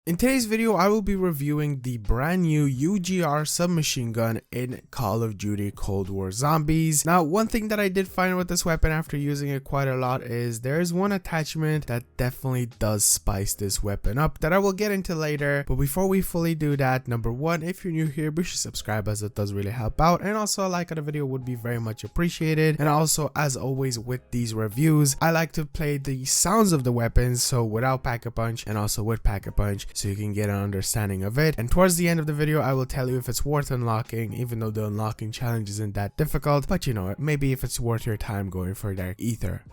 In today's video, I will be reviewing the brand new UGR submachine gun in Call of Duty Cold War Zombies. Now, one thing that I did find with this weapon after using it quite a lot is there is one attachment that definitely does spice this weapon up that I will get into later. But before we fully do that, number one, if you're new here, be sure to subscribe as it does really help out. And also a like on the video would be very much appreciated. And also, as always with these reviews, I like to play the sounds of the weapons. So without Pack-a-Punch and also with Pack-a-Punch, so you can get an understanding of it. And towards the end of the video, I will tell you if it's worth unlocking, even though the unlocking challenge isn't that difficult, but you know, maybe if it's worth your time going for Dark Ether.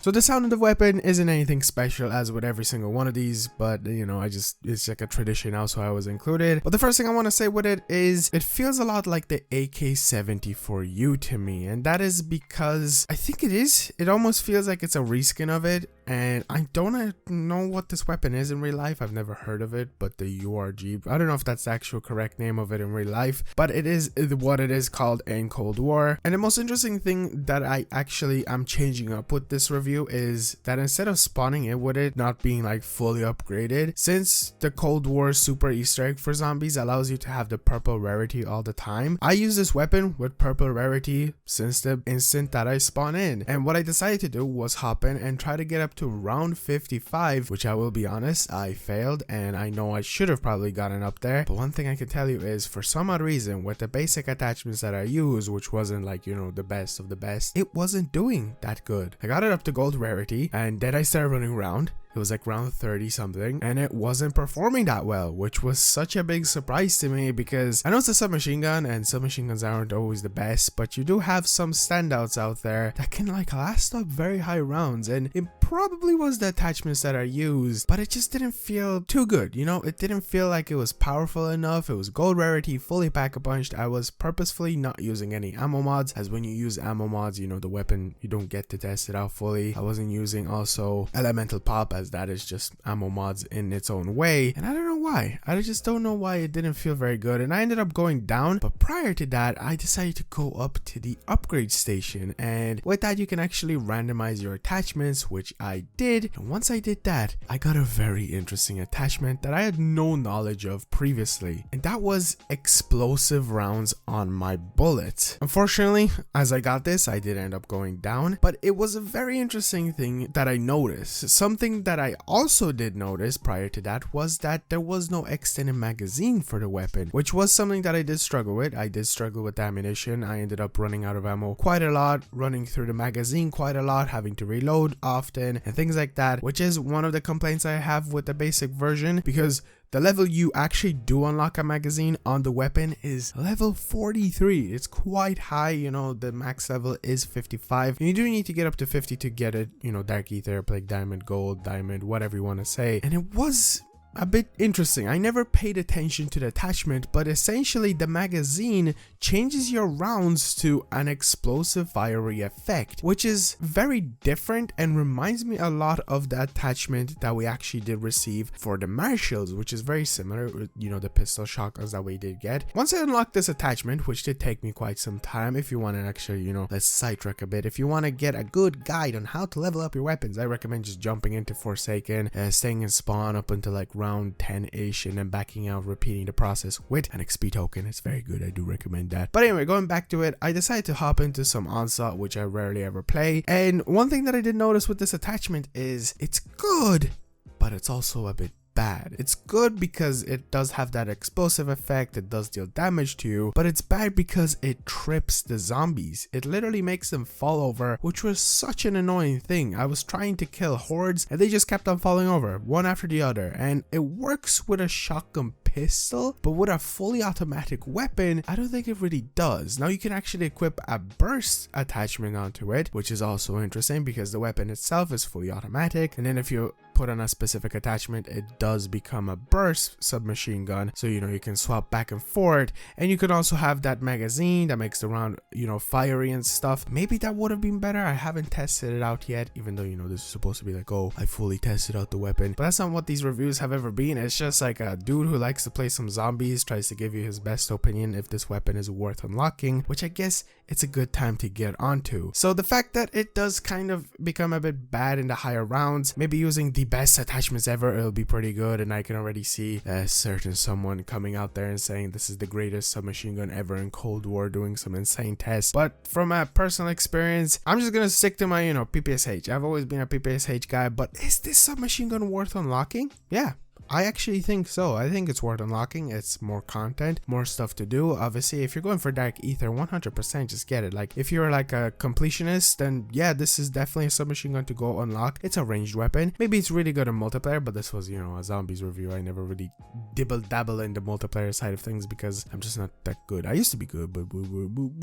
So the sound of the weapon isn't anything special as with every single one of these, but you know, it's like a tradition now, so I was included. But the first thing I want to say with it is it feels a lot like the AK-74U to me, and that is because I think it almost feels like it's a reskin of it. And I don't know what this weapon is in real life. I've never heard of it, but the URG, I don't know if that's the actual correct name of it in real life, but it is what it is called in Cold War. And the most interesting thing that I actually am changing up with this review is that instead of spawning it with it not being like fully upgraded, since the Cold War super Easter egg for zombies allows you to have the purple rarity all the time, I use this weapon with purple rarity since the instant that I spawn in. And what I decided to do was hop in and try to get up to round 55, which I will be honest, I failed, and I know I should have probably gotten up there. But one thing I can tell you is, for some odd reason, with the basic attachments that I used, which wasn't like, you know, the best of the best, it wasn't doing that good. I got it up to gold rarity, and then I started running around. It was like round 30 something, and it wasn't performing that well, which was such a big surprise to me because I know it's a submachine gun and submachine guns aren't always the best, but you do have some standouts out there that can like last up very high rounds, and it probably was the attachments that I used, but it just didn't feel too good. You know, it didn't feel like it was powerful enough. It was gold rarity, fully Pack-a-Punched. I was purposefully not using any ammo mods, as when you use ammo mods, you know, the weapon, you don't get to test it out fully. I wasn't using also elemental pop, as that is just ammo mods in its own way, and I don't know why. I just don't know why it didn't feel very good, and I ended up going down. But prior to that, I decided to go up to the upgrade station, and with that you can actually randomize your attachments, which I did. And once I did that, I got a very interesting attachment that I had no knowledge of previously, and that was explosive rounds on my bullets. Unfortunately, as I got this, I did end up going down, but it was a very interesting thing that I noticed. Something that I also did notice prior to that was that there was no extended magazine for the weapon, which was something that I did struggle with. I did struggle with ammunition. I ended up running out of ammo quite a lot, running through the magazine quite a lot, having to reload often and things like that, which is one of the complaints I have with the basic version, because the level you actually do unlock a magazine on the weapon is level 43. It's quite high, you know, the max level is 55. And you do need to get up to 50 to get it, you know, Dark Ether, like diamond, gold, diamond, whatever you want to say. And it was a bit interesting. I never paid attention to the attachment, but essentially the magazine changes your rounds to an explosive fiery effect, which is very different and reminds me a lot of the attachment that we actually did receive for the Marshals, which is very similar with, you know, the pistol shotguns that we did get. Once I unlocked this attachment, which did take me quite some time, if you want to actually, you know, let's sidetrack a bit. If you want to get a good guide on how to level up your weapons, I recommend just jumping into Forsaken, staying in spawn up until like round 10-ish, and then backing out, repeating the process with an XP token. It's very good. I do recommend that. But anyway, going back to it, I decided to hop into some Onslaught, which I rarely ever play. And one thing that I did notice with this attachment is it's good, but it's also a bit bad. It's good because it does have that explosive effect, it does deal damage to you, but it's bad because it trips the zombies. It literally makes them fall over, which was such an annoying thing. I was trying to kill hordes and they just kept on falling over, one after the other, and it works with a shotgun pistol, but with a fully automatic weapon, I don't think it really does. Now you can actually equip a burst attachment onto it, which is also interesting because the weapon itself is fully automatic, and then if you put on a specific attachment, it does become a burst submachine gun. So, you know, you can swap back and forth, and you can also have that magazine that makes the round, you know, fiery and stuff. Maybe that would have been better. I haven't tested it out yet, even though, you know, this is supposed to be like, oh, I fully tested out the weapon. But that's not what these reviews have ever been. It's just like a dude who likes to play some zombies, tries to give you his best opinion if this weapon is worth unlocking, which I guess it's a good time to get onto. So the fact that it does kind of become a bit bad in the higher rounds, maybe using the best attachments ever, it'll be pretty good. And I can already see a certain someone coming out there and saying this is the greatest submachine gun ever in Cold War, doing some insane tests. But from a personal experience, I'm just gonna stick to my, you know, PPSH. I've always been a PPSH guy, but is this submachine gun worth unlocking? Yeah, I actually think so. I think it's worth unlocking. It's more content, more stuff to do. Obviously, if you're going for Dark Ether, 100% just get it. Like, if you're like a completionist, then yeah, this is definitely a submachine gun to go unlock. It's a ranged weapon. Maybe it's really good in multiplayer, but this was, you know, a zombies review. I never really dabble in the multiplayer side of things because I'm just not that good. I used to be good, but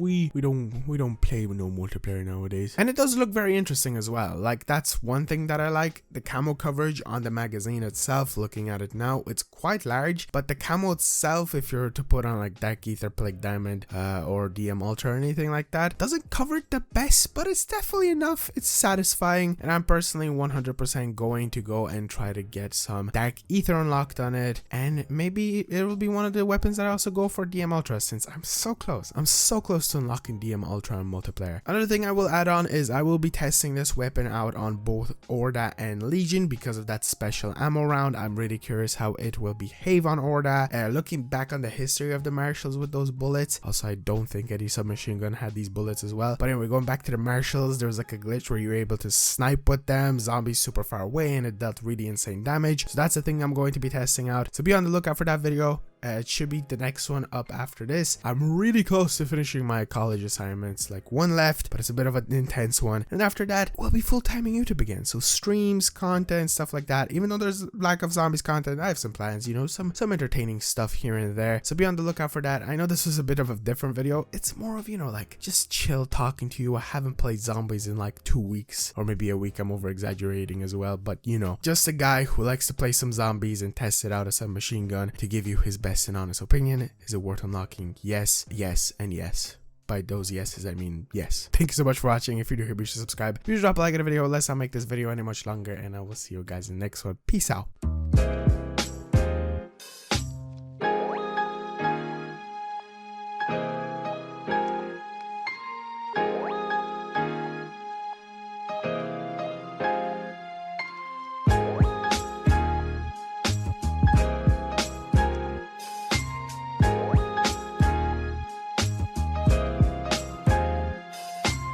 we don't play with no multiplayer nowadays. And it does look very interesting as well. Like, that's one thing that I like. The camo coverage on the magazine itself, looking at it now, it's quite large, but the camo itself, if you're to put on like Dark Ether, Plague Diamond, or DM Ultra or anything like that, doesn't cover it the best, but it's definitely enough. It's satisfying, and I'm personally 100% going to go and try to get some Dark Ether unlocked on it, and maybe it will be one of the weapons that I also go for DM Ultra, since I'm so close to unlocking DM Ultra on multiplayer. Another thing I will add on is I will be testing this weapon out on both Orda and Legion because of that special ammo round. I'm really curious how it will behave on Orda. Looking back on the history of the Marshals with those bullets, also I don't think any submachine gun had these bullets as well. But anyway, going back to the Marshals, there was like a glitch where you were able to snipe with them, zombies super far away, and it dealt really insane damage. So that's the thing I'm going to be testing out. So be on the lookout for that video. It should be the next one up after this. I'm really close to finishing my college assignments, like one left, but it's a bit of an intense one. And after that, we'll be full-timing YouTube again. So streams, content, stuff like that. Even though there's lack of zombies content, I have some plans, you know, some entertaining stuff here and there. So be on the lookout for that. I know this was a bit of a different video. It's more of, you know, like just chill talking to you. I haven't played zombies in like 2 weeks or maybe a week. I'm over exaggerating as well, but you know, just a guy who likes to play some zombies and test it out as a machine gun to give you his best and honest opinion. Is it worth unlocking? Yes, yes, and yes. By those yeses, I mean yes. Thank you so much for watching. If you're new here, be sure to subscribe. Be sure to drop a like on the video. Let's not make this video any much longer, and I will see you guys in the next one. Peace out.